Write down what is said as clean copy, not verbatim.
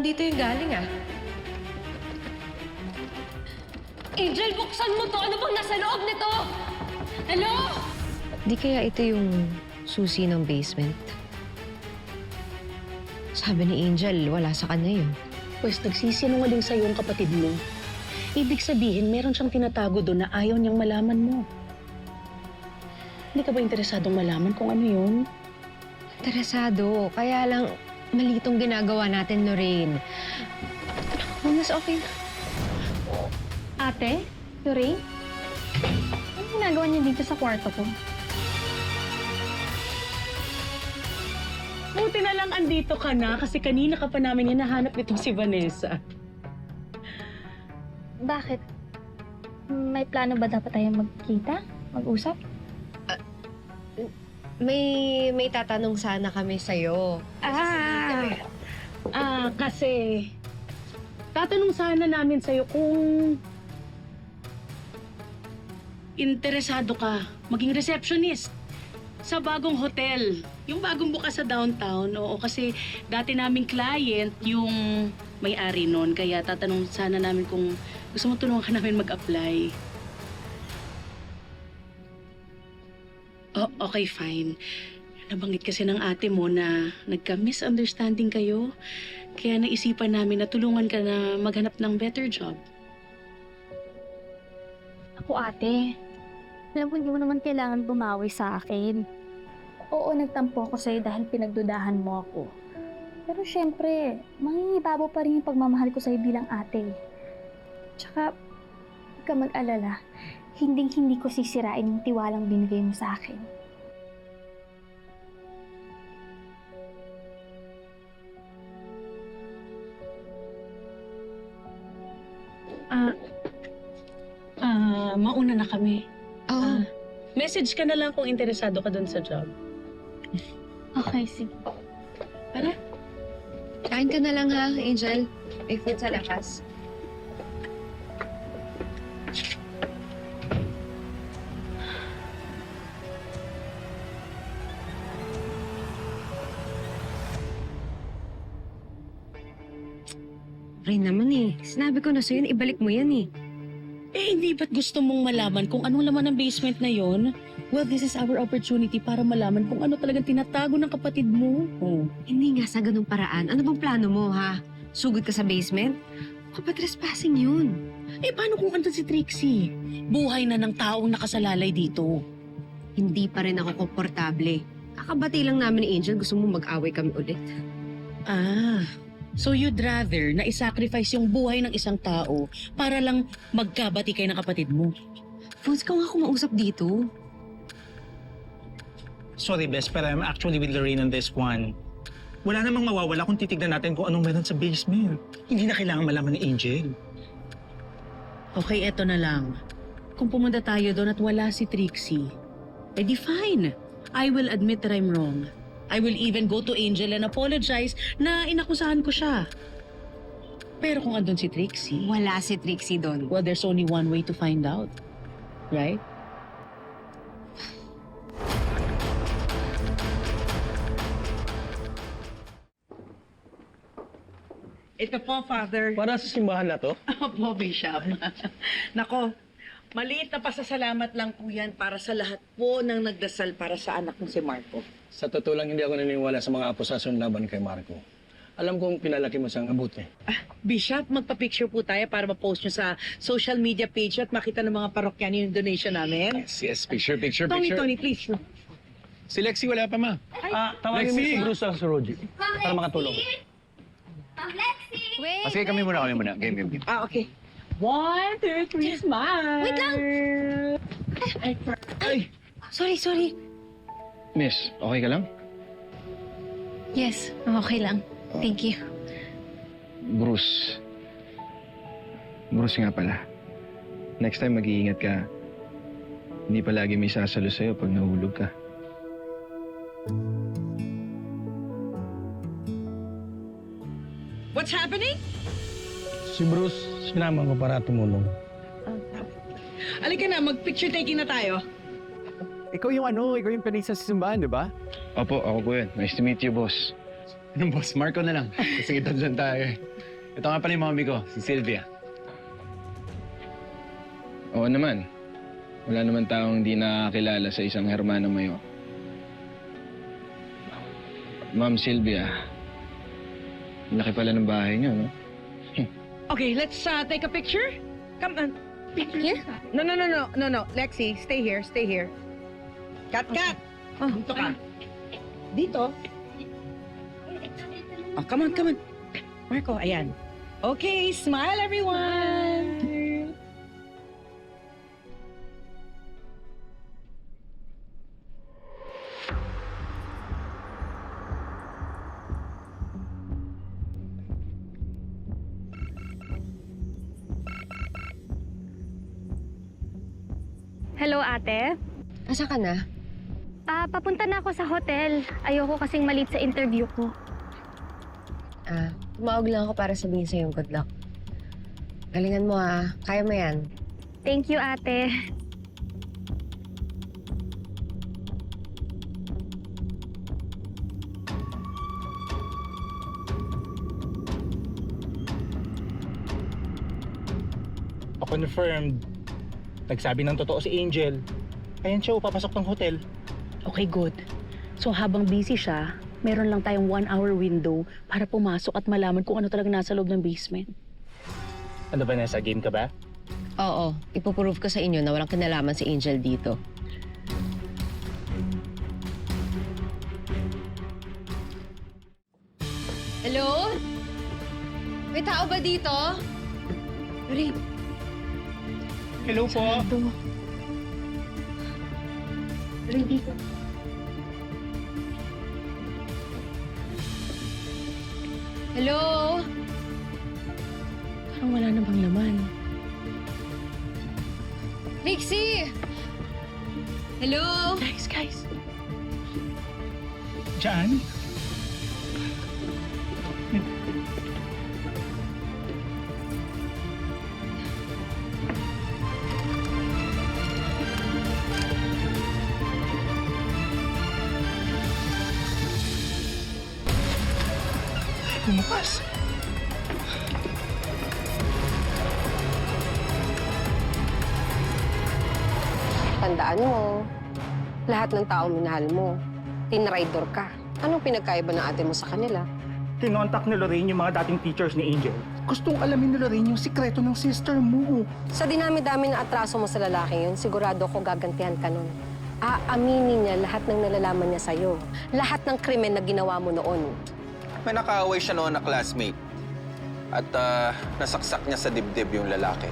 dito yung galing, ah. Angel, buksan mo to! Ano bang nasa loob nito? Hello? Di kaya ito yung susi ng basement? Sabi ni Angel, wala sa kanya yun. Pwes nagsisinungaling sa'yo ang kapatid mo. Ibig sabihin, meron siyang tinatago doon na ayaw niyang malaman mo. Hindi ka ba interesadong malaman kung ano yun? Interesado. Kaya lang, mali itong ginagawa natin, Lorraine. Oh, mas okay na. Ate? Lorraine? Anong ginagawa niyo dito sa kwarto ko? Buti na lang andito ka na kasi kanina ka pa namin hinahanap itong si Vanessa. Bakit? May plano ba dapat tayong magkita? Mag-usap? May tatanong sana kami sa'yo. Kasi tatanong sana namin sa'yo kung interesado ka maging receptionist sa bagong hotel. Yung bagong bukas sa downtown. Oo, kasi dati naming client yung may-ari nun. Kaya tatanong sana namin kung gusto mo tulungan ka namin mag-apply. Oh, okay, fine. Nabanggit kasi ng ate mo na nagka-misunderstanding kayo. Kaya naisipan namin na tulungan ka na maghanap ng better job. Ako, ate. Alam ko, hindi mo naman kailangan bumawi sa akin. Oo, nagtampo ako sa'yo dahil pinagdudahan mo ako. Pero syempre, mangingibabaw pa rin yung pagmamahal ko sa'yo bilang ate. Tsaka, huwag ka mag-alala. Hinding-hindi ko sisirain yung tiwalang binigay mo sa akin. Mauna na kami. Oh, Message ka na lang kung interesado ka dun sa job. Okay, sige. Para? kain ka na lang ha, Angel. May food sa lakas. Ray naman eh. Sinabi ko na sa'yo, ibalik mo yan eh. Eh, hindi ba't gusto mong malaman kung anong laman ng basement na yon? Well, this is our opportunity para malaman kung ano talagang tinatago ng kapatid mo. Oh. Hindi nga sa ganung paraan. Ano bang plano mo, ha? Sugod ka sa basement? Kapatrespassing yun. Eh, paano kung andun si Trixie? Buhay na ng taong nakasalalay dito. Hindi pa rin ako komportable. Kakabati lang namin ni Angel, gusto mo mag-away kami ulit. So you'd rather na isacrifice yung buhay ng isang tao para lang magkabati kayo ng kapatid mo? Fons, ka nga kumausap dito. Sorry, Bes, pero I'm actually with Lorraine on this one. Wala namang mawawala kung titignan natin kung anong meron sa basement. Hindi na kailangan malaman ni Angel. Okay, eto na lang. Kung pumunta tayo doon at wala si Trixie, edi fine. I will admit that I'm wrong. I will even go to Angel and apologize na inakusahan ko siya. Pero kung andun si Trixie, Wala si Trixie doon. well, there's only one way to find out. Right? Ito po, Father. Para sa simbahan na to? Opo, Bishop. Nako, maliit na pasasalamat lang po yan para sa lahat po ng nagdasal para sa anak kong si Marco. Sa totoo lang, hindi ako naniniwala sa mga akusasyon laban kay Marco. Alam kong pinalaki mo siyang abuti. Bishop, magpa-picture po tayo para ma-post nyo sa social media page at makita ng mga parokyano yung donation namin. Yes, picture. Tony, please. Si Lexie wala pa, ma. Tawagin mo Lexie! si Bruce sa Roji para makatulong. Wait, Sige, kami muna. Game. Okay. 1, 2, 3, smile! Wait lang! Ay! Sorry. Miss, okay ka lang? Yes, okay lang. Thank you. Bruce nga pala. Next time mag-iingat ka. Hindi palagi may sasalo sa'yo pag nahulog ka. What's happening? Si Bruce, sinama ko para tumulong. Alika na, mag-picture taking na tayo. Ikaw yung pinay sa simbahan, di ba? Opo, ako po yun. Nice to meet you, boss. Anong boss? Marco na lang. Kasi kita dyan tayo eh. Ito nga pala yung mami ko, si Sylvia. Oo naman. Wala naman taong hindi nakakilala sa isang hermano mayo. Ma'am Sylvia, laki pala ng bahay niyo, no? Okay, let's take a picture. Come on. Picture? No. Lexi, stay here. Cut. Oh, dito ka. Dito? Oh, come on. Marco, ayan. Okay, smile everyone. Hello, ate. Asa ka na? Papunta na ako sa hotel. Ayoko kasing malit sa interview ko. Tumawag lang ako para sabihin sa'yo good luck. Galingan mo kaya mo yan. Thank you, ate. Confirmed. Nagsabi ng totoo si Angel. Ayan siya, papasok ng hotel. Okay, good. So habang busy siya, meron lang tayong 1-hour window para pumasok at malaman kung ano talaga nasa loob ng basement. Ano, Vanessa, game ka ba? Oo, ipoprove ko sa inyo na walang kinalaman si Angel dito. Hello? May tao ba dito? Rin. Hello po. Hello? Parang wala na bang laman. Trixie! Hello? Guys. Diyan? Lumapas. Tandaan mo, lahat ng taong minahal mo, tinraidor ka. Anong pinagkaiba ng ate mo sa kanila? Kinontak ni Lorraine yung mga dating teachers ni Angel. Gustong alamin ni Lorraine yung sikreto ng sister mo. Sa dinami-dami ng atraso mo sa lalaki yun, sigurado ko gagantihan ka nun. Aaminin niya lahat ng nalalaman niya sa'yo. Lahat ng krimen na ginawa mo noon. May nakaaway siya noon na classmate. At nasaksak niya sa dibdib yung lalaki.